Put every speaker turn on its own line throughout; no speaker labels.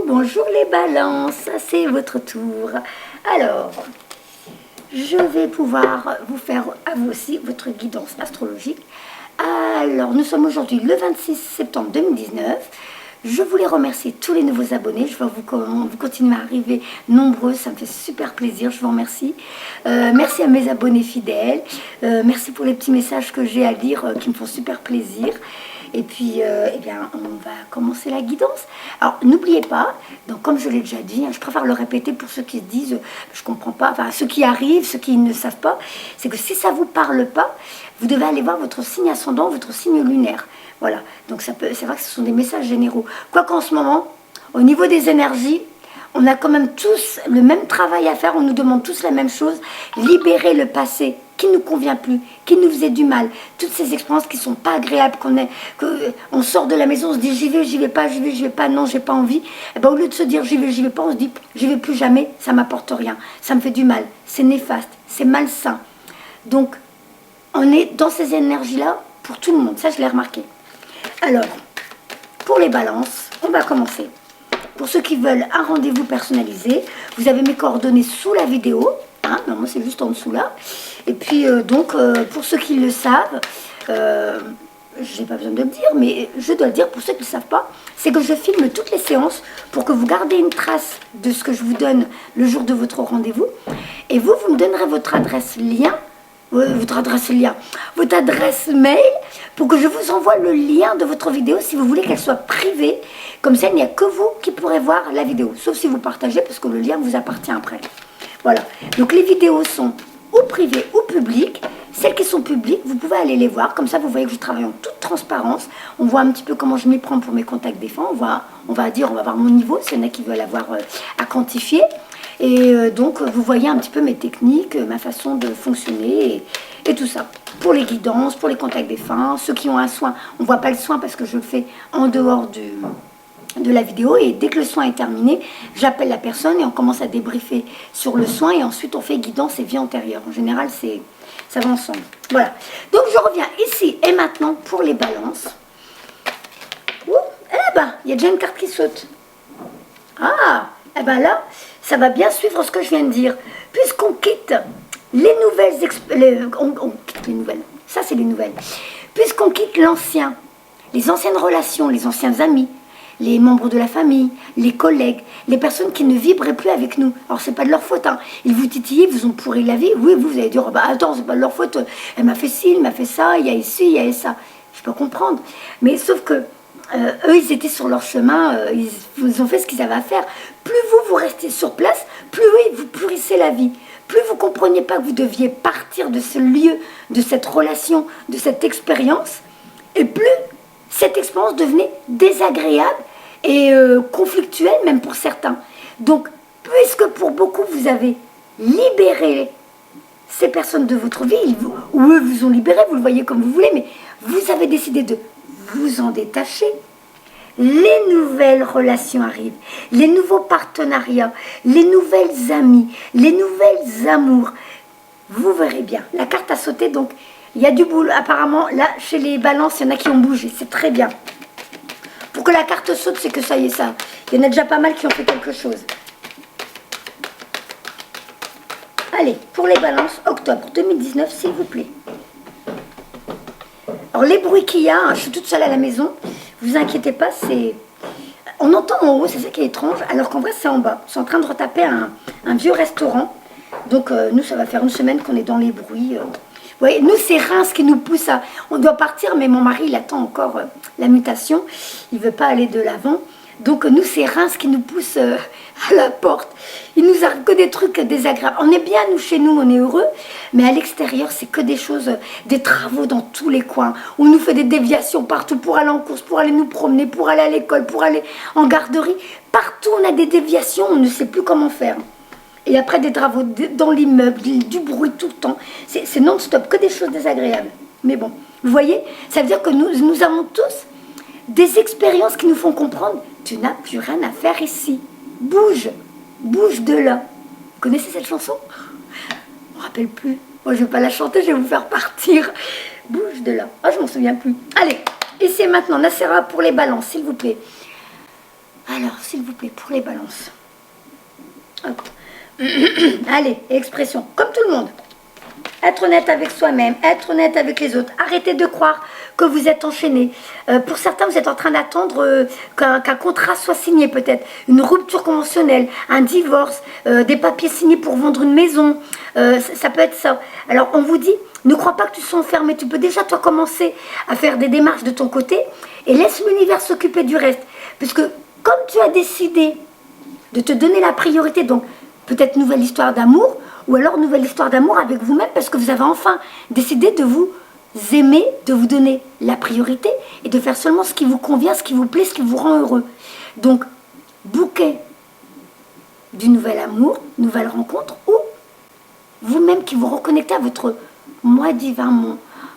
bonjour les balances, c'est votre tour. Alors, je vais pouvoir vous faire à vous aussi votre guidance astrologique. Alors, nous sommes aujourd'hui le 26 septembre 2019. Je voulais remercier tous les nouveaux abonnés. Je vois vous continuez à arriver nombreux. Ça me fait super plaisir. Je vous remercie. Merci à mes abonnés fidèles. Merci pour les petits messages que j'ai à lire qui me font super plaisir. Et puis, eh bien, on va commencer la guidance. Alors, n'oubliez pas, donc, comme je l'ai déjà dit, je préfère le répéter pour ceux qui se disent, je ne comprends pas, enfin, ceux qui arrivent, ceux qui ne savent pas, c'est que si ça ne vous parle pas, vous devez aller voir votre signe ascendant, votre signe lunaire. Voilà, donc c'est vrai que ce sont des messages généraux. Quoi qu'en ce moment, au niveau des énergies, on a quand même tous le même travail à faire, on nous demande tous la même chose, libérer le passé qui ne nous convient plus, qui nous faisait du mal, toutes ces expériences qui ne sont pas agréables, on sort de la maison, on se dit j'y vais pas, j'y vais pas, non, j'ai pas envie. Et ben, au lieu de se dire j'y vais pas, on se dit j'y vais plus jamais, ça m'apporte rien, ça me fait du mal, c'est néfaste, c'est malsain. Donc, on est dans ces énergies-là pour tout le monde, ça je l'ai remarqué. Alors, pour les balances, on va commencer. Pour ceux qui veulent un rendez-vous personnalisé, vous avez mes coordonnées sous la vidéo. Hein, normalement, c'est juste en dessous là. Et puis, pour ceux qui le savent, je n'ai pas besoin de le dire, mais je dois le dire pour ceux qui ne le savent pas, c'est que je filme toutes les séances pour que vous gardiez une trace de ce que je vous donne le jour de votre rendez-vous. Et vous me donnerez votre adresse votre adresse mail pour que je vous envoie le lien de votre vidéo si vous voulez qu'elle soit privée. Comme ça, il n'y a que vous qui pourrez voir la vidéo, sauf si vous partagez parce que le lien vous appartient après. Voilà, donc les vidéos sont ou privées ou publiques. Celles qui sont publiques, vous pouvez aller les voir. Comme ça, vous voyez que je travaille en toute transparence. On voit un petit peu comment je m'y prends pour mes contacts défunts. On va voir mon niveau, s'il y en a qui veulent avoir à quantifier. Et donc, vous voyez un petit peu mes techniques, ma façon de fonctionner et tout ça. Pour les guidances, pour les contacts défunts, ceux qui ont un soin, on ne voit pas le soin parce que je le fais en dehors de la vidéo. Et dès que le soin est terminé, j'appelle la personne et on commence à débriefer sur le soin. Et ensuite, on fait guidance et vie antérieure. En général, ça va ensemble. Voilà. Donc, je reviens ici et maintenant pour les balances. Ouh, eh ben, il y a déjà une carte qui saute. Ah, eh ben là, ça va bien suivre ce que je viens de dire. Puisqu'on quitte les nouvelles... on quitte les nouvelles. Ça, c'est les nouvelles. Puisqu'on quitte l'ancien, les anciennes relations, les anciens amis, les membres de la famille, les collègues, les personnes qui ne vibraient plus avec nous. Alors, c'est pas de leur faute. Hein. Ils vous titillaient, ils vous ont pourri la vie. Oui, vous allez dire, oh, bah, attends, c'est pas de leur faute. Elle m'a fait ci, elle m'a fait ça, il y a ici, il y a ça. Je peux comprendre. Mais sauf que eux, ils étaient sur leur chemin, ils ont fait ce qu'ils avaient à faire. Plus vous restez sur place, plus eux, vous pourrissez la vie. Plus vous ne compreniez pas que vous deviez partir de ce lieu, de cette relation, de cette expérience, et plus cette expérience devenait désagréable et conflictuelle, même pour certains. Donc, puisque pour beaucoup, vous avez libéré ces personnes de votre vie, ou eux vous ont libéré, vous le voyez comme vous voulez, mais vous avez décidé de vous en détacher. Les nouvelles relations arrivent, les nouveaux partenariats, les nouvelles amies, les nouvelles amours. Vous verrez bien, la carte a sauté, donc il y a du boulot. Apparemment, là, chez les balances, il y en a qui ont bougé, c'est très bien. Pour que la carte saute, c'est que ça y est, ça. Il y en a déjà pas mal qui ont fait quelque chose. Allez, pour les balances, octobre 2019, s'il vous plaît. Alors, les bruits qu'il y a, je suis toute seule à la maison, vous inquiétez pas, on entend en haut, c'est ça qui est étrange, alors qu'en vrai, c'est en bas. Ils sont en train de retaper un vieux restaurant. Donc, nous, ça va faire une semaine qu'on est dans les bruits. Vous voyez, nous, c'est Reims qui nous pousse à... On doit partir, mais mon mari, il attend encore la mutation. Il ne veut pas aller de l'avant. Donc, nous, c'est Reims qui nous pousse à la porte. Il nous arrive que des trucs désagréables. On est bien, nous, chez nous, on est heureux. Mais à l'extérieur, c'est que des choses, des travaux dans tous les coins. On nous fait des déviations partout pour aller en course, pour aller nous promener, pour aller à l'école, pour aller en garderie. Partout, on a des déviations, on ne sait plus comment faire. Et après, des travaux dans l'immeuble, du bruit tout le temps. C'est non-stop, que des choses désagréables. Mais bon, vous voyez, ça veut dire que nous avons tous des expériences qui nous font comprendre tu n'as plus rien à faire ici. Bouge, bouge de là. Vous connaissez cette chanson? Je ne me rappelle plus. Moi, je ne vais pas la chanter, je vais vous faire partir. Bouge de là. Ah, je m'en souviens plus. Allez, et c'est maintenant, Nacera pour les balances, s'il vous plaît. Alors, s'il vous plaît, pour les balances. Hop. Allez, expression, comme tout le monde. Être honnête avec soi-même, être honnête avec les autres. Arrêtez de croire que vous êtes enchaîné. Pour certains, vous êtes en train d'attendre qu'un contrat soit signé peut-être. Une rupture conventionnelle, un divorce, des papiers signés pour vendre une maison. Ça peut être ça. Alors, on vous dit, ne crois pas que tu sois enfermé. Tu peux déjà, toi, commencer à faire des démarches de ton côté et laisse l'univers s'occuper du reste. Parce que comme tu as décidé de te donner la priorité, donc peut-être nouvelle histoire d'amour, ou alors nouvelle histoire d'amour avec vous-même, parce que vous avez enfin décidé de vous aimer, de vous donner la priorité, et de faire seulement ce qui vous convient, ce qui vous plaît, ce qui vous rend heureux. Donc, bouquet du nouvel amour, nouvelle rencontre, ou vous-même qui vous reconnectez à votre moi divin,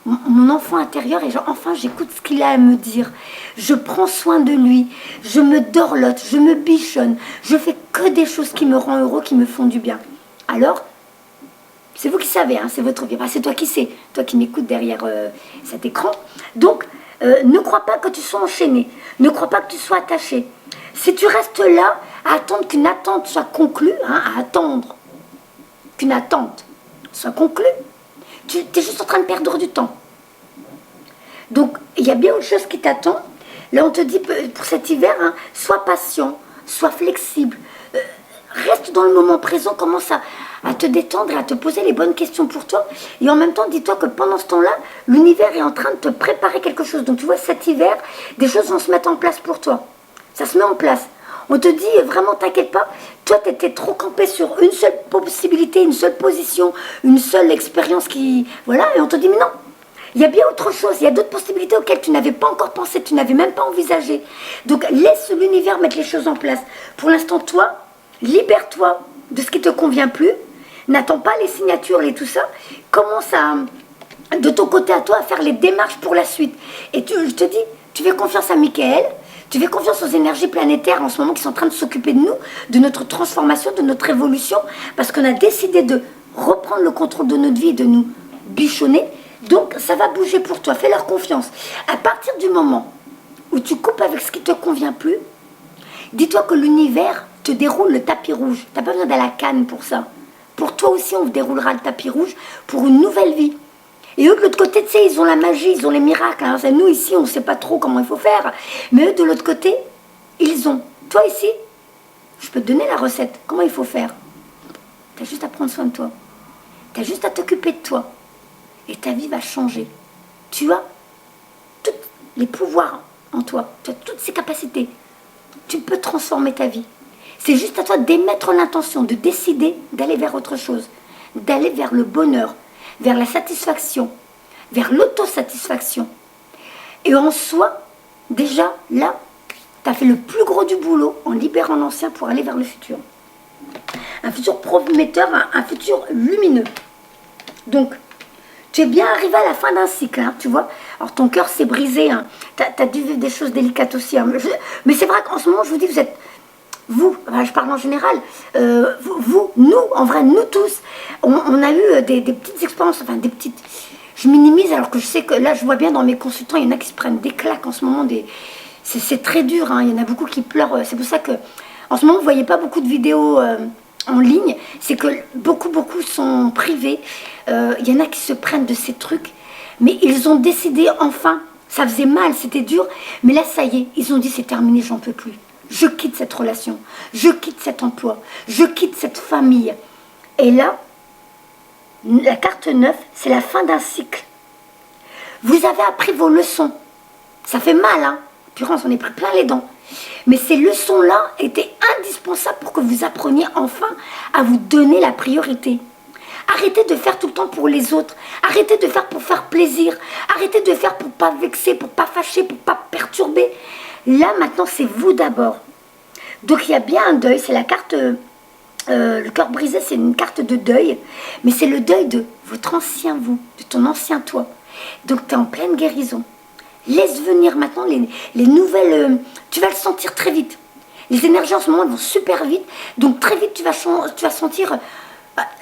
mon enfant intérieur, et genre, enfin, j'écoute ce qu'il a à me dire. Je prends soin de lui, je me dorlote, je me bichonne, je fais que des choses qui me rendent heureux, qui me font du bien. Alors, c'est vous qui savez, hein, c'est votre vie. Enfin, c'est toi qui sais, toi qui m'écoutes derrière cet écran. Donc, ne crois pas que tu sois enchaîné, ne crois pas que tu sois attaché. Si tu restes là, à attendre qu'une attente soit conclue, hein, à attendre qu'une attente soit conclue, tu es juste en train de perdre du temps. Donc, il y a bien autre chose qui t'attend. Là, on te dit, pour cet hiver, hein, sois patient, sois flexible, reste dans le moment présent, commence à te détendre et à te poser les bonnes questions pour toi. Et en même temps, dis-toi que pendant ce temps-là, l'univers est en train de te préparer quelque chose. Donc, tu vois, cet hiver, des choses vont se mettre en place pour toi. Ça se met en place. On te dit, vraiment, t'inquiète pas, toi, tu étais trop campé sur une seule possibilité, une seule position, une seule expérience qui... Voilà, et on te dit, mais non, il y a bien autre chose, il y a d'autres possibilités auxquelles tu n'avais pas encore pensé, tu n'avais même pas envisagé. Donc, laisse l'univers mettre les choses en place. Pour l'instant, toi, libère-toi de ce qui ne te convient plus. N'attends pas les signatures et tout ça. Commence de ton côté à toi, à faire les démarches pour la suite. Et je te dis, tu fais confiance à Michael, tu fais confiance aux énergies planétaires en ce moment qui sont en train de s'occuper de nous, de notre transformation, de notre évolution, parce qu'on a décidé de reprendre le contrôle de notre vie et de nous bichonner. Donc, ça va bouger pour toi. Fais leur confiance. À partir du moment où tu coupes avec ce qui ne te convient plus, dis-toi que l'univers te déroule le tapis rouge. Tu n'as pas besoin d'aller à la Cannes pour ça. Pour toi aussi, on vous déroulera le tapis rouge pour une nouvelle vie. Et eux, de l'autre côté, tu sais, ils ont la magie, ils ont les miracles. Hein. Nous, ici, on ne sait pas trop comment il faut faire. Mais eux, de l'autre côté, ils ont. Toi, ici, je peux te donner la recette. Comment il faut faire? Tu as juste à prendre soin de toi. Tu as juste à t'occuper de toi. Et ta vie va changer. Tu as tous les pouvoirs en toi. Tu as toutes ces capacités. Tu peux transformer ta vie. C'est juste à toi d'émettre l'intention, de décider d'aller vers autre chose, d'aller vers le bonheur, vers la satisfaction, vers l'autosatisfaction. Et en soi, déjà, là, tu as fait le plus gros du boulot en libérant l'ancien pour aller vers le futur. Un futur prometteur, un futur lumineux. Donc, tu es bien arrivé à la fin d'un cycle, hein, tu vois. Alors, ton cœur s'est brisé, hein. Tu as dû vivre des choses délicates aussi. Hein. Mais c'est vrai qu'en ce moment, je vous dis, vous êtes... Vous, enfin, je parle en général, nous, en vrai, nous tous, on a eu des petites expériences, enfin des petites... Je minimise alors que je sais que là, je vois bien dans mes consultants, il y en a qui se prennent des claques en ce moment. C'est très dur, hein, il y en a beaucoup qui pleurent. C'est pour ça que, en ce moment, vous ne voyez pas beaucoup de vidéos en ligne. C'est que beaucoup sont privés. Il y en a qui se prennent de ces trucs. Mais ils ont décidé enfin, ça faisait mal, c'était dur. Mais là, ça y est, ils ont dit c'est terminé, j'en peux plus. Je quitte cette relation, je quitte cet emploi, je quitte cette famille. Et là, la carte 9, c'est la fin d'un cycle. Vous avez appris vos leçons. Ça fait mal, hein. Purée, on s'en est pris plein les dents. Mais ces leçons-là étaient indispensables pour que vous appreniez enfin à vous donner la priorité. Arrêtez de faire tout le temps pour les autres. Arrêtez de faire pour faire plaisir. Arrêtez de faire pour ne pas vexer, pour ne pas fâcher, pour ne pas perturber. Là, maintenant, c'est vous d'abord. Donc, il y a bien un deuil. C'est la carte, le cœur brisé, c'est une carte de deuil. Mais c'est le deuil de votre ancien vous, de ton ancien toi. Donc, tu es en pleine guérison. Laisse venir maintenant les nouvelles... tu vas le sentir très vite. Les énergies en ce moment, elles vont super vite. Donc, très vite, tu vas sentir...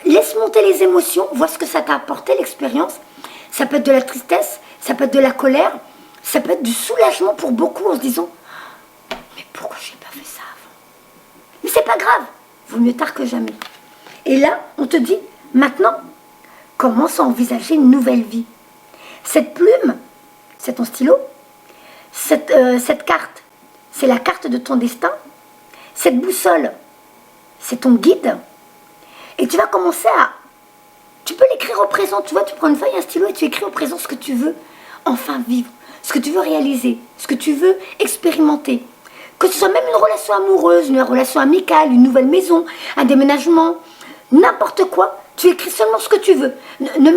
laisse monter les émotions. Vois ce que ça t'a apporté, l'expérience. Ça peut être de la tristesse, ça peut être de la colère. Ça peut être du soulagement pour beaucoup en se disant « Mais pourquoi je n'ai pas fait ça? pas grave, vaut mieux tard que jamais. Et là, on te dit, maintenant, commence à envisager une nouvelle vie. Cette plume, c'est ton stylo. Cette carte, c'est la carte de ton destin. Cette boussole, c'est ton guide. Et tu vas commencer à... Tu peux l'écrire au présent, tu vois, tu prends une feuille, un stylo et tu écris au présent ce que tu veux enfin vivre, ce que tu veux réaliser, ce que tu veux expérimenter. Que ce soit même une relation amoureuse, une relation amicale, une nouvelle maison, un déménagement, n'importe quoi, tu écris seulement ce que tu veux. Ne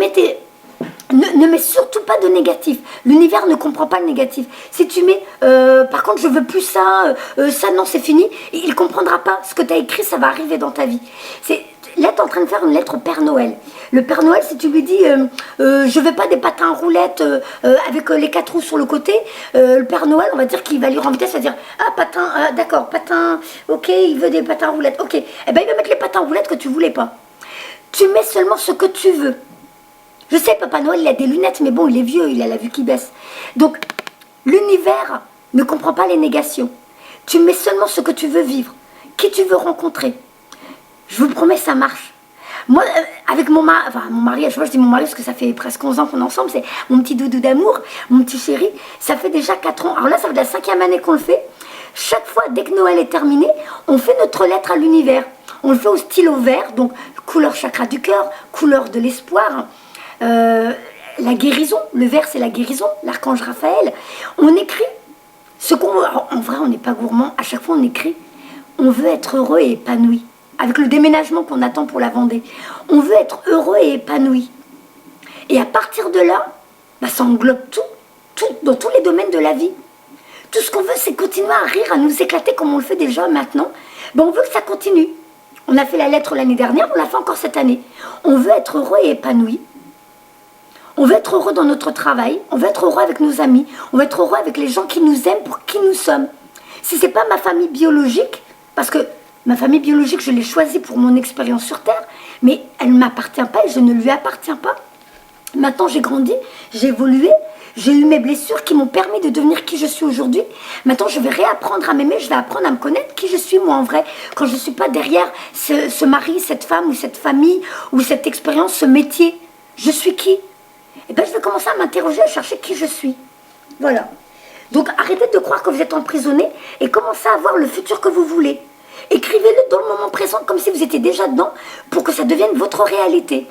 mets surtout pas de négatif. L'univers ne comprend pas le négatif. Si tu mets, par contre, je veux plus ça, ça non, c'est fini, il ne comprendra pas. Ce que tu as écrit, ça va arriver dans ta vie. Là, tu es en train de faire une lettre au Père Noël. Le Père Noël, si tu lui dis, je veux pas des patins à roulettes avec les 4 roues sur le côté, le Père Noël, on va dire qu'il va lui rendre vitesse, il va dire, ah, patin, d'accord, patin, ok, il veut des patins à roulettes, ok. Eh bien, il va mettre les patins à roulettes que tu voulais pas. Tu mets seulement ce que tu veux. Je sais, Papa Noël, il a des lunettes, mais bon, il est vieux, il a la vue qui baisse. Donc, l'univers ne comprend pas les négations. Tu mets seulement ce que tu veux vivre, qui tu veux rencontrer. Je vous promets, ça marche. Moi, avec mon mari, je dis mon mari parce que ça fait presque 11 ans qu'on est ensemble, c'est mon petit doudou d'amour, mon petit chéri, ça fait déjà 4 ans. Alors là, ça fait la 5e année qu'on le fait. Chaque fois, dès que Noël est terminé, on fait notre lettre à l'univers. On le fait au stylo vert, donc couleur chakra du cœur, couleur de l'espoir, la guérison. Le vert, c'est la guérison, l'archange Raphaël. On écrit ce qu'on veut. Alors, en vrai, on n'est pas gourmand. À chaque fois, on écrit. On veut être heureux et épanoui. Avec le déménagement qu'on attend pour la Vendée. On veut être heureux et épanoui. Et à partir de là, ça englobe tout, dans tous les domaines de la vie. Tout ce qu'on veut, c'est continuer à rire, à nous éclater comme on le fait déjà maintenant. On veut que ça continue. On a fait la lettre l'année dernière, on l'a fait encore cette année. On veut être heureux et épanoui. On veut être heureux dans notre travail. On veut être heureux avec nos amis. On veut être heureux avec les gens qui nous aiment pour qui nous sommes. Si ce n'est pas ma famille biologique, parce que ma famille biologique, je l'ai choisie pour mon expérience sur Terre, mais elle ne m'appartient pas et je ne lui appartiens pas. Maintenant, j'ai grandi, j'ai évolué, j'ai eu mes blessures qui m'ont permis de devenir qui je suis aujourd'hui. Maintenant, je vais réapprendre à m'aimer, je vais apprendre à me connaître qui je suis moi en vrai. Quand je ne suis pas derrière ce mari, cette femme ou cette famille ou cette expérience, ce métier, je suis qui? Et bien, je vais commencer à m'interroger, à chercher qui je suis. Voilà. Donc, arrêtez de croire que vous êtes emprisonné et commencez à voir le futur que vous voulez. Écrivez-le dans le moment présent comme si vous étiez déjà dedans pour que ça devienne votre réalité.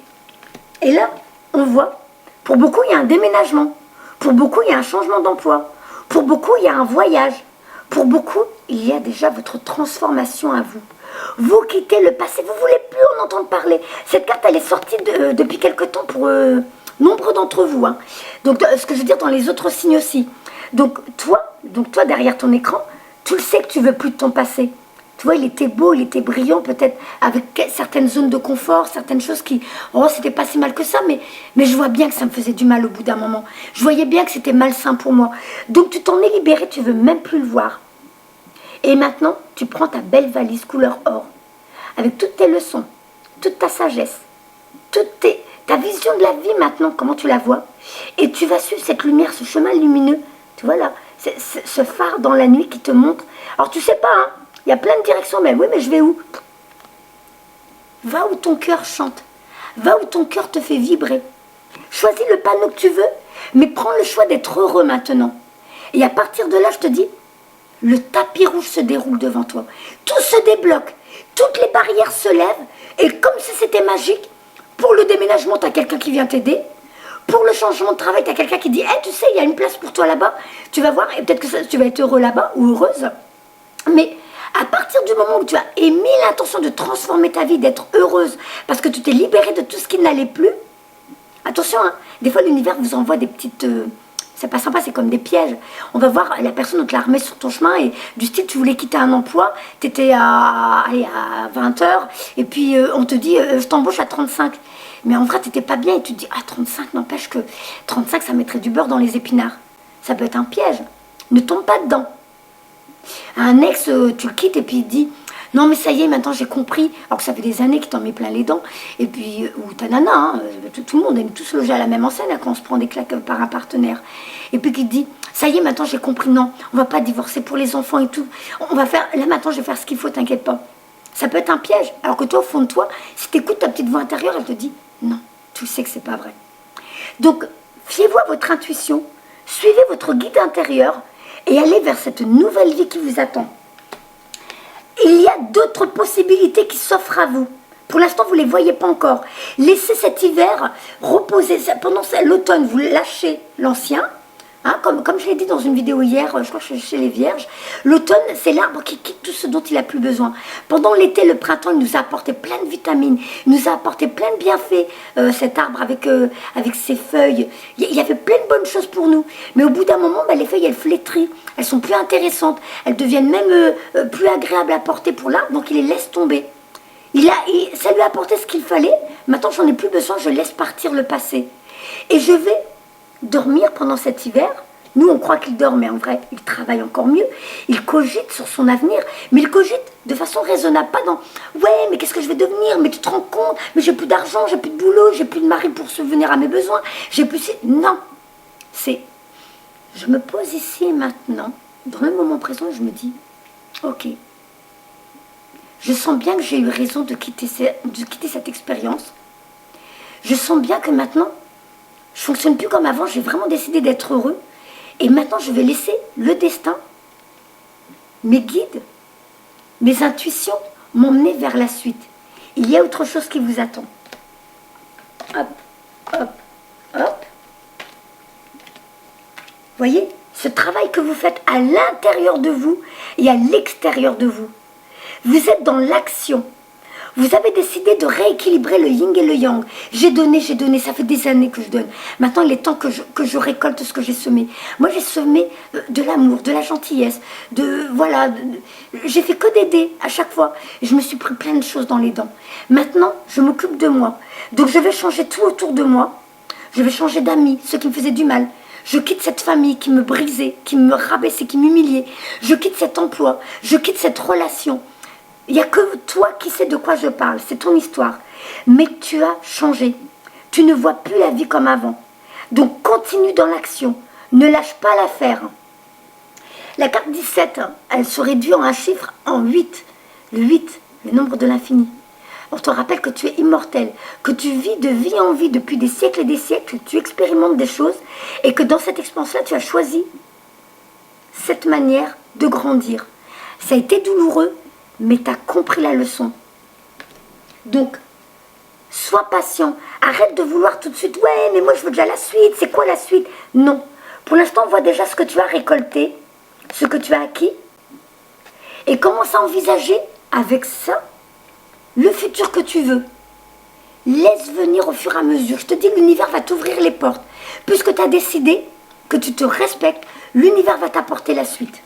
Et là, on voit, pour beaucoup, il y a un déménagement. Pour beaucoup, il y a un changement d'emploi. Pour beaucoup, il y a un voyage. Pour beaucoup, il y a déjà votre transformation à vous. Vous quittez le passé, vous ne voulez plus en entendre parler. Cette carte, elle est sortie depuis quelque temps pour nombre d'entre vous. Hein. Donc, ce que je veux dire dans les autres signes aussi. Donc toi, derrière ton écran, tu le sais que tu ne veux plus de ton passé. Tu vois, il était beau, il était brillant, peut-être avec certaines zones de confort, certaines choses qui... Oh, c'était pas si mal que ça, mais je vois bien que ça me faisait du mal au bout d'un moment. Je voyais bien que c'était malsain pour moi. Donc tu t'en es libéré, tu veux même plus le voir. Et maintenant, tu prends ta belle valise couleur or, avec toutes tes leçons, toute ta sagesse, ta vision de la vie maintenant, comment tu la vois. Et tu vas suivre cette lumière, ce chemin lumineux, tu vois là, ce phare dans la nuit qui te montre. Alors tu sais pas, hein. Il y a plein de directions, mais oui, mais je vais où? Va où ton cœur chante. Va où ton cœur te fait vibrer. Choisis le panneau que tu veux, mais prends le choix d'être heureux maintenant. Et à partir de là, je te dis, le tapis rouge se déroule devant toi. Tout se débloque. Toutes les barrières se lèvent. Et comme si c'était magique, pour le déménagement, tu as quelqu'un qui vient t'aider. Pour le changement de travail, tu as quelqu'un qui dit, hey, tu sais, il y a une place pour toi là-bas. Tu vas voir, et peut-être que tu vas être heureux là-bas ou heureuse. Mais... à partir du moment où tu as émis l'intention de transformer ta vie, d'être heureuse, parce que tu t'es libérée de tout ce qui n'allait plus, attention, hein, des fois l'univers vous envoie des petites... c'est pas sympa, c'est comme des pièges. On va voir, la personne, on te la remet sur ton chemin, et du style, tu voulais quitter un emploi, tu étais à 20 heures, et puis on te dit, je t'embauche à 35. Mais en vrai, tu n'étais pas bien, et tu te dis, ah, 35, n'empêche que 35, ça mettrait du beurre dans les épinards. Ça peut être un piège. Ne tombe pas dedans. Un ex, tu le quittes et puis il te dit non mais ça y est, maintenant j'ai compris, alors que ça fait des années qu'il t'en met plein les dents, et puis, ou ta nana, hein, tout le monde aime tous loger à la même enseigne quand on se prend des claques par un partenaire, et puis qui te dit ça y est, maintenant j'ai compris, non, on va pas divorcer pour les enfants et tout, on va faire, là maintenant je vais faire ce qu'il faut, t'inquiète pas, Ça peut être un piège. Alors que toi, au fond de toi, si tu écoutes ta petite voix intérieure, elle te dit non, tu sais que c'est pas vrai. Donc, fiez-vous à votre intuition, suivez votre guide intérieur et allez vers cette nouvelle vie qui vous attend. Il y a d'autres possibilités qui s'offrent à vous. Pour l'instant, vous ne les voyez pas encore. Laissez cet hiver reposer. Pendant l'automne, vous lâchez l'ancien. Hein, comme je l'ai dit dans une vidéo hier, je crois que chez les Vierges, l'automne, c'est l'arbre qui quitte tout ce dont il a plus besoin. Pendant l'été, le printemps, il nous a apporté plein de vitamines, il nous a apporté plein de bienfaits, cet arbre avec ses feuilles. Il y avait plein de bonnes choses pour nous. Mais au bout d'un moment, les feuilles, elles flétrissent, elles sont plus intéressantes, elles deviennent même plus agréables à porter pour l'arbre, donc il les laisse tomber. Ça lui a apporté ce qu'il fallait, maintenant j'en ai plus besoin, je laisse partir le passé. Et je vais dormir pendant cet hiver. Nous, on croit qu'il dort, mais en vrai, il travaille encore mieux. Il cogite sur son avenir, mais il cogite de façon raisonnable, pas dans « ouais, mais qu'est-ce que je vais devenir? Mais tu te rends compte? Mais j'ai plus d'argent, j'ai plus de boulot, j'ai plus de mari pour subvenir à mes besoins, j'ai plus... » Non, c'est « je me pose ici et maintenant, dans le moment présent, je me dis « ok, je sens bien que j'ai eu raison de quitter cette expérience. Je sens bien que maintenant, je ne fonctionne plus comme avant, j'ai vraiment décidé d'être heureux. Et maintenant, je vais laisser le destin, mes guides, mes intuitions, m'emmener vers la suite. Il y a autre chose qui vous attend. » Hop, hop, hop. Voyez, ce travail que vous faites à l'intérieur de vous et à l'extérieur de vous. Vous êtes dans l'action. Vous avez décidé de rééquilibrer le yin et le yang. J'ai donné, ça fait des années que je donne. Maintenant, il est temps que je récolte ce que j'ai semé. Moi, j'ai semé de l'amour, de la gentillesse, j'ai fait que d'aider à chaque fois. Je me suis pris plein de choses dans les dents. Maintenant, je m'occupe de moi. Donc, je vais changer tout autour de moi. Je vais changer d'amis, ceux qui me faisaient du mal. Je quitte cette famille qui me brisait, qui me rabaissait, qui m'humiliait. Je quitte cet emploi, je quitte cette relation. Il n'y a que toi qui sais de quoi je parle, c'est ton histoire. Mais tu as changé. Tu ne vois plus la vie comme avant. Donc continue dans l'action. Ne lâche pas l'affaire. La carte 17, elle se réduit en un chiffre en 8. Le 8, le nombre de l'infini. On te rappelle que tu es immortel, que tu vis de vie en vie depuis des siècles et des siècles, que tu expérimentes des choses et que dans cette expérience-là, tu as choisi cette manière de grandir. Ça a été douloureux, mais tu as compris la leçon. Donc, sois patient. Arrête de vouloir tout de suite, ouais, mais moi je veux déjà la suite. C'est quoi la suite? Non. Pour l'instant, vois déjà ce que tu as récolté, ce que tu as acquis, et commence à envisager avec ça le futur que tu veux. Laisse venir au fur et à mesure. Je te dis, l'univers va t'ouvrir les portes. Puisque tu as décidé que tu te respectes, l'univers va t'apporter la suite.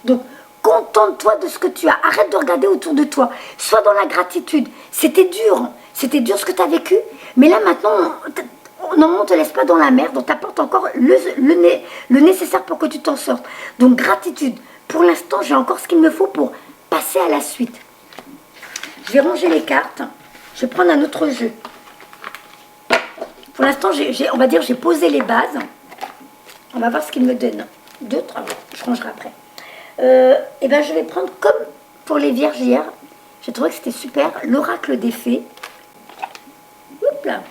Donc, contente-toi de ce que tu as. Arrête de regarder autour de toi. Sois dans la gratitude. C'était dur. C'était dur ce que tu as vécu. Mais là, maintenant, on ne te laisse pas dans la merde. On t'apporte encore le nécessaire pour que tu t'en sortes. Donc, gratitude. Pour l'instant, j'ai encore ce qu'il me faut pour passer à la suite. Je vais ranger les cartes. Je vais prendre un autre jeu. Pour l'instant, on va dire j'ai posé les bases. On va voir ce qu'il me donne. D'autres, je rangerai après. Et ben, je vais prendre comme pour les vierges hier. J'ai trouvé que c'était super. L'oracle des fées. Oups là.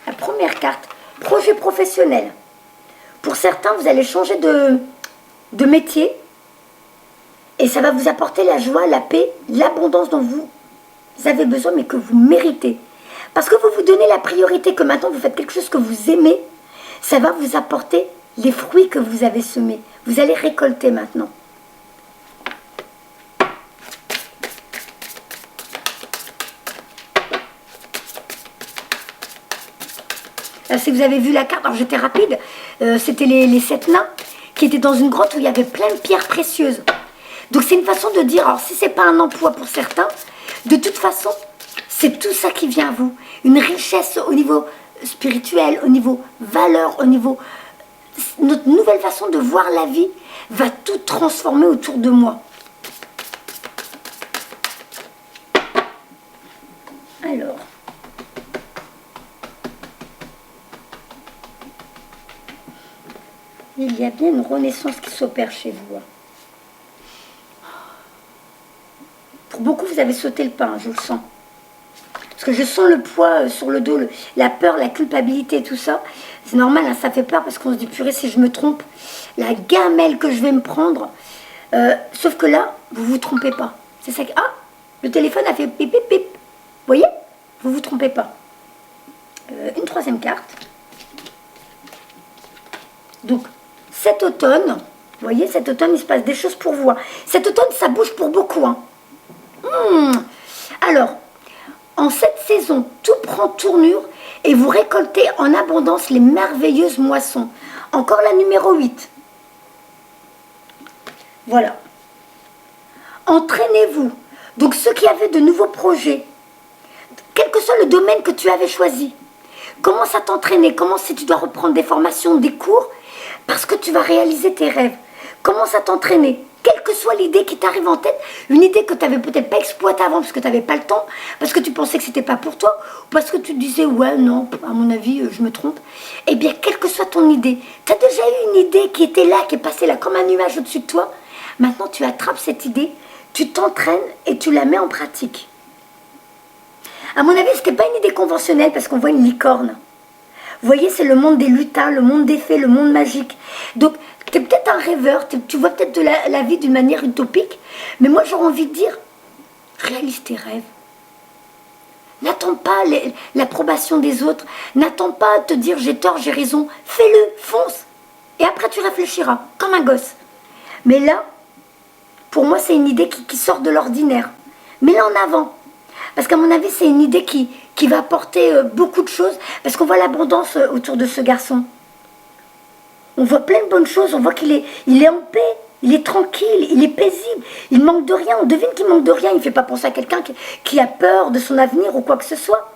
La première carte. Projet professionnel. Pour certains, vous allez changer de métier. Et ça va vous apporter la joie, la paix, l'abondance dont vous avez besoin, mais que vous méritez. Parce que vous vous donnez la priorité, que maintenant vous faites quelque chose que vous aimez, ça va vous apporter les fruits que vous avez semés. Vous allez récolter maintenant. Là, si vous avez vu la carte, alors j'étais rapide, c'était les 7 nains qui étaient dans une grotte où il y avait plein de pierres précieuses. Donc c'est une façon de dire, alors si ce n'est pas un emploi pour certains, de toute façon, c'est tout ça qui vient à vous. Une richesse au niveau spirituel, au niveau valeur, au niveau... Notre nouvelle façon de voir la vie va tout transformer autour de moi. Alors... il y a bien une renaissance qui s'opère chez vous. Pour beaucoup, vous avez sauté le pas, hein, je le sens. Parce que je sens le poids sur le dos, la peur, la culpabilité, tout ça. C'est normal, hein, ça fait peur parce qu'on se dit, purée, si je me trompe, la gamelle que je vais me prendre. Sauf que là, vous ne vous trompez pas. C'est ça que... Ah, le téléphone a fait pip, pip, pip. Vous voyez? Vous ne vous trompez pas. Une troisième carte. Donc, cet automne, vous voyez, cet automne, il se passe des choses pour vous. Hein. Cet automne, ça bouge pour beaucoup. Hein. Alors, en cette saison, tout prend tournure et vous récoltez en abondance les merveilleuses moissons. Encore la numéro 8. Voilà. Entraînez-vous. Donc, ceux qui avaient de nouveaux projets, quel que soit le domaine que tu avais choisi, commence à t'entraîner. Commence si tu dois reprendre des formations, des cours, parce que tu vas réaliser tes rêves. Commence à t'entraîner. Quelle que soit l'idée qui t'arrive en tête, une idée que tu n'avais peut-être pas exploitée avant parce que tu n'avais pas le temps, parce que tu pensais que c'était pas pour toi, ou parce que tu te disais, ouais, non, à mon avis, je me trompe. Eh bien, quelle que soit ton idée, tu as déjà eu une idée qui était là, qui est passée là comme un nuage au-dessus de toi. Maintenant, tu attrapes cette idée, tu t'entraînes et tu la mets en pratique. À mon avis, ce n'était pas une idée conventionnelle parce qu'on voit une licorne. Vous voyez, c'est le monde des lutins, le monde des fées, le monde magique. Donc, tu es peut-être un rêveur, tu vois peut-être la vie d'une manière utopique, mais moi j'aurais envie de dire, réalise tes rêves. N'attends pas l'approbation des autres, n'attends pas de te dire j'ai tort, j'ai raison, fais-le, fonce. Et après tu réfléchiras, comme un gosse. Mais là, pour moi c'est une idée qui sort de l'ordinaire. Mets-la en avant. Parce qu'à mon avis, c'est une idée qui va apporter beaucoup de choses, parce qu'on voit l'abondance autour de ce garçon. On voit plein de bonnes choses, on voit qu'il est en paix, il est tranquille, il est paisible, il manque de rien, on devine qu'il manque de rien, il ne fait pas penser à quelqu'un qui a peur de son avenir ou quoi que ce soit.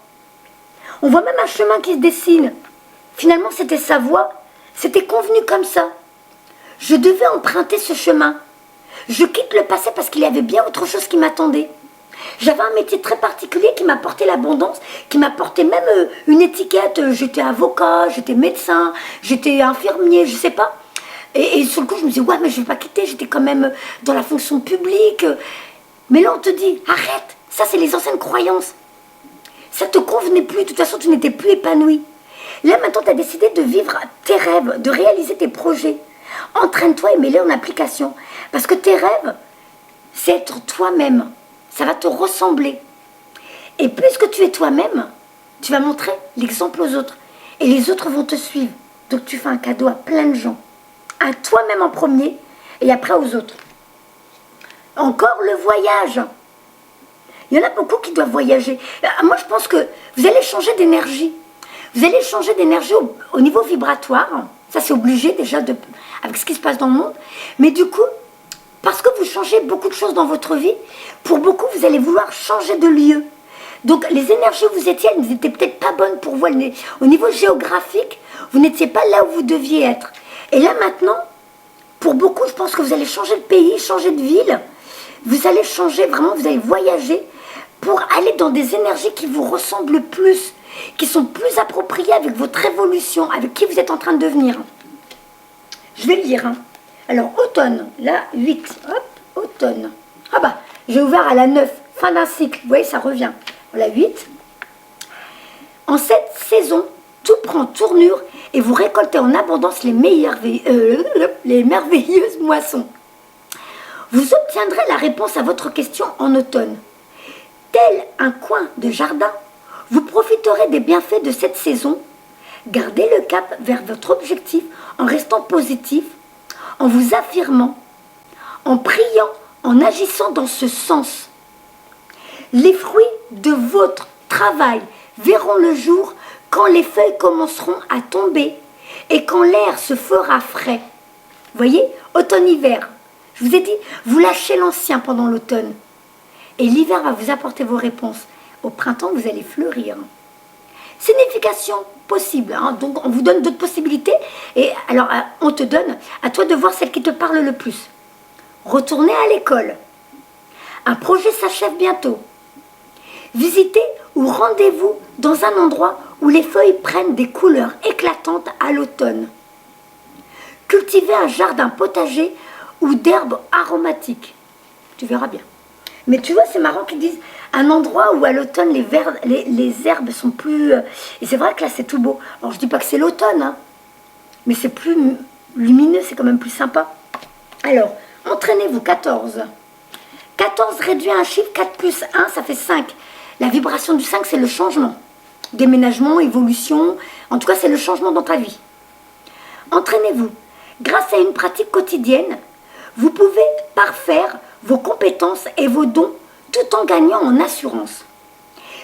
On voit même un chemin qui se dessine. Finalement, c'était sa voie, c'était convenu comme ça. Je devais emprunter ce chemin. Je quitte le passé parce qu'il y avait bien autre chose qui m'attendait. J'avais un métier très particulier qui m'apportait l'abondance, qui m'apportait même une étiquette. J'étais avocat, j'étais médecin, j'étais infirmier, je ne sais pas. Et sur le coup, je me disais, ouais, mais je ne vais pas quitter, j'étais quand même dans la fonction publique. Mais là, on te dit, arrête, ça, c'est les anciennes croyances. Ça ne te convenait plus, de toute façon, tu n'étais plus épanoui. Là, maintenant, tu as décidé de vivre tes rêves, de réaliser tes projets. Entraîne-toi et mets-les en application. Parce que tes rêves, c'est être toi-même. Ça va te ressembler. Et puisque tu es toi-même, tu vas montrer l'exemple aux autres. Et les autres vont te suivre. Donc tu fais un cadeau à plein de gens. À toi-même en premier et après aux autres. Encore le voyage. Il y en a beaucoup qui doivent voyager. Moi, je pense que vous allez changer d'énergie. Vous allez changer d'énergie au niveau vibratoire. Ça, c'est obligé déjà avec ce qui se passe dans le monde. Mais du coup, parce que vous changez beaucoup de choses dans votre vie, pour beaucoup, vous allez vouloir changer de lieu. Donc, les énergies où vous étiez, elles n'étaient peut-être pas bonnes pour vous. Au niveau géographique, vous n'étiez pas là où vous deviez être. Et là, maintenant, pour beaucoup, je pense que vous allez changer de pays, changer de ville. Vous allez changer, vraiment, vous allez voyager pour aller dans des énergies qui vous ressemblent plus, qui sont plus appropriées avec votre évolution, avec qui vous êtes en train de devenir. Je vais lire, hein. Alors, automne, là, 8, hop, automne. Ah bah, j'ai ouvert à la 9, fin d'un cycle, vous voyez, ça revient. Voilà, 8. En cette saison, tout prend tournure et vous récoltez en abondance les merveilleuses moissons. Vous obtiendrez la réponse à votre question en automne. Tel un coin de jardin, vous profiterez des bienfaits de cette saison. Gardez le cap vers votre objectif en restant positif, en vous affirmant, en priant, en agissant dans ce sens. Les fruits de votre travail verront le jour quand les feuilles commenceront à tomber et quand l'air se fera frais. Vous voyez, automne-hiver. Je vous ai dit, vous lâchez l'ancien pendant l'automne. Et l'hiver va vous apporter vos réponses. Au printemps, vous allez fleurir. Signification possible. Hein. Donc, on vous donne d'autres possibilités. Et alors, on te donne, à toi de voir celle qui te parle le plus. Retournez à l'école. Un projet s'achève bientôt. Visitez ou rendez-vous dans un endroit où les feuilles prennent des couleurs éclatantes à l'automne. Cultivez un jardin potager ou d'herbes aromatiques. Tu verras bien. Mais tu vois, c'est marrant qu'ils disent un endroit où à l'automne, les herbes sont plus... et c'est vrai que là, c'est tout beau. Alors, je dis pas que c'est l'automne, hein, mais c'est plus lumineux, c'est quand même plus sympa. Alors, entraînez-vous, 14. 14 réduit à un chiffre, 4 plus 1, ça fait 5. La vibration du 5, c'est le changement. Déménagement, évolution, en tout cas, c'est le changement dans ta vie. Entraînez-vous. Grâce à une pratique quotidienne, vous pouvez parfaire vos compétences et vos dons tout en gagnant en assurance.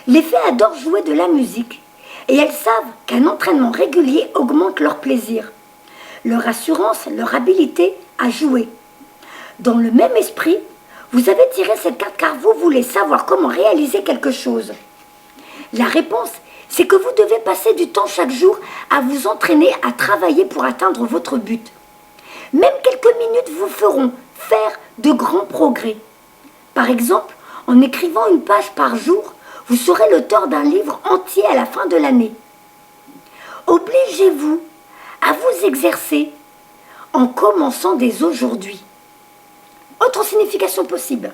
Les fées adorent jouer de la musique et elles savent qu'un entraînement régulier augmente leur plaisir, leur assurance, leur habileté à jouer. Dans le même esprit, vous avez tiré cette carte car vous voulez savoir comment réaliser quelque chose. La réponse, c'est que vous devez passer du temps chaque jour à vous entraîner à travailler pour atteindre votre but. Même quelques minutes vous feront faire de grands progrès. Par exemple, en écrivant une page par jour, vous serez l'auteur d'un livre entier à la fin de l'année. Obligez-vous à vous exercer en commençant dès aujourd'hui. Autre signification possible.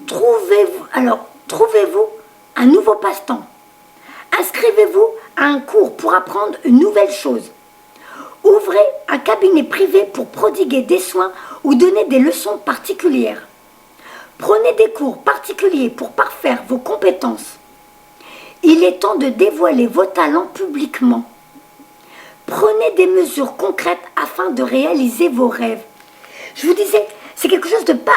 Trouvez-vous un nouveau passe-temps. Inscrivez-vous à un cours pour apprendre une nouvelle chose. Ouvrez un cabinet privé pour prodiguer des soins ou donner des leçons particulières. Prenez des cours particuliers pour parfaire vos compétences. Il est temps de dévoiler vos talents publiquement. Prenez des mesures concrètes afin de réaliser vos rêves. Je vous disais, c'est quelque chose de pas...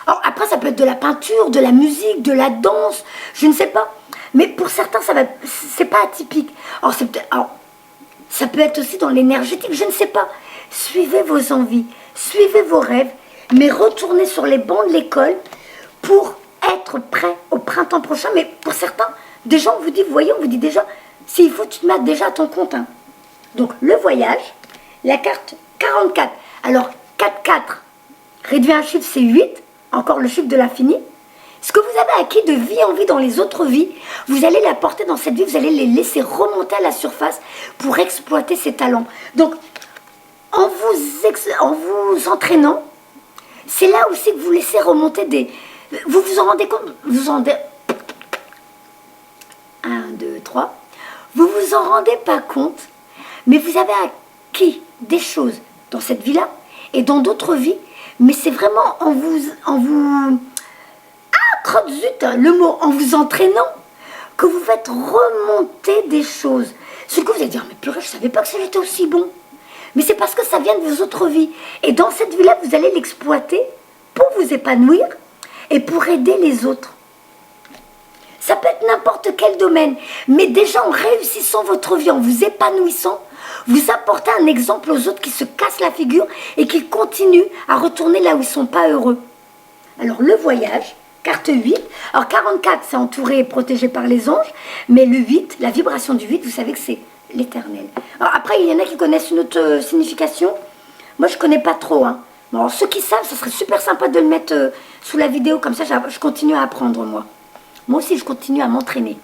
Alors après, ça peut être de la peinture, de la musique, de la danse, je ne sais pas. Mais pour certains, c'est pas atypique. Alors, ça peut être aussi dans l'énergétique, je ne sais pas. Suivez vos envies, suivez vos rêves, mais retournez sur les bancs de l'école pour être prêt au printemps prochain. Mais pour certains, déjà on vous dit, voyons, on vous dit déjà, s'il faut, tu te mets déjà à ton compte. Hein. Donc, le voyage, la carte 44. Alors, 4-4, réduit à un chiffre, c'est 8, encore le chiffre de l'infini. Ce que vous avez acquis de vie en vie dans les autres vies, vous allez l'apporter dans cette vie, vous allez les laisser remonter à la surface pour exploiter ces talents. Donc, en vous entraînant, c'est là aussi que vous laissez remonter des... Vous vous en rendez compte, 1, 2, 3. Vous vous en rendez pas compte, mais vous avez acquis des choses dans cette vie-là et dans d'autres vies, mais c'est vraiment en vous crotte zut, le mot, en vous entraînant, que vous faites remonter des choses. Ce que vous allez dire, mais purée, je ne savais pas que ça était aussi bon. Mais c'est parce que ça vient de vos autres vies. Et dans cette vie-là, vous allez l'exploiter pour vous épanouir et pour aider les autres. Ça peut être n'importe quel domaine, mais déjà en réussissant votre vie, en vous épanouissant, vous apportez un exemple aux autres qui se cassent la figure et qui continuent à retourner là où ils ne sont pas heureux. Alors le voyage, carte 8, alors 44 c'est entouré et protégé par les anges, mais le 8, la vibration du 8, vous savez que c'est l'éternel. Alors après il y en a qui connaissent une autre signification, moi je ne connais pas trop. Hein. Bon, alors, ceux qui savent, ça serait super sympa de le mettre sous la vidéo, comme ça je continue à apprendre moi. Moi aussi je continue à m'entraîner.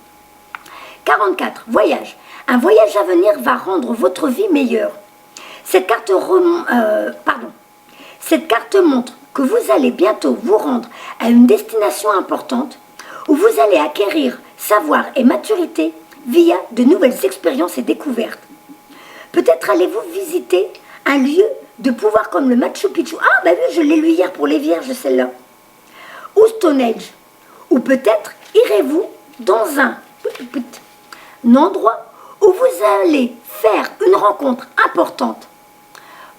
44, voyage. Un voyage à venir va rendre votre vie meilleure. Cette carte montre que vous allez bientôt vous rendre à une destination importante où vous allez acquérir savoir et maturité via de nouvelles expériences et découvertes. Peut-être allez-vous visiter un lieu de pouvoir comme le Machu Picchu. Ah bah oui, je l'ai lu hier pour les vierges celle-là. Ou Stonehenge. Ou peut-être irez-vous dans un endroit où vous allez faire une rencontre importante,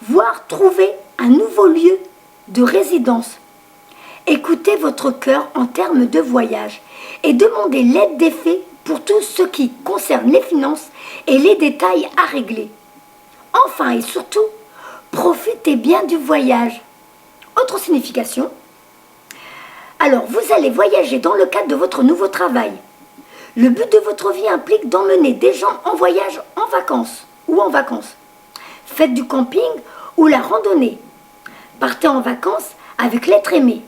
voire trouver un nouveau lieu de résidence. Écoutez votre cœur en termes de voyage et demandez l'aide des fées pour tout ce qui concerne les finances et les détails à régler. Enfin et surtout, profitez bien du voyage. Autre signification. Alors, vous allez voyager dans le cadre de votre nouveau travail. Le but de votre vie implique d'emmener des gens en voyage en vacances ou en vacances. Faites du camping ou la randonnée. Partez en vacances avec l'être aimé.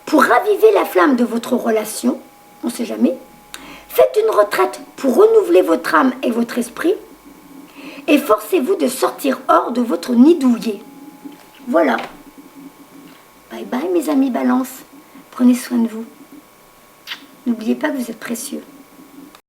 Pour raviver la flamme de votre relation, on ne sait jamais, faites une retraite pour renouveler votre âme et votre esprit. Efforcez-vous de sortir hors de votre nid douillet. Voilà. Bye bye mes amis Balance. Prenez soin de vous. N'oubliez pas que vous êtes précieux.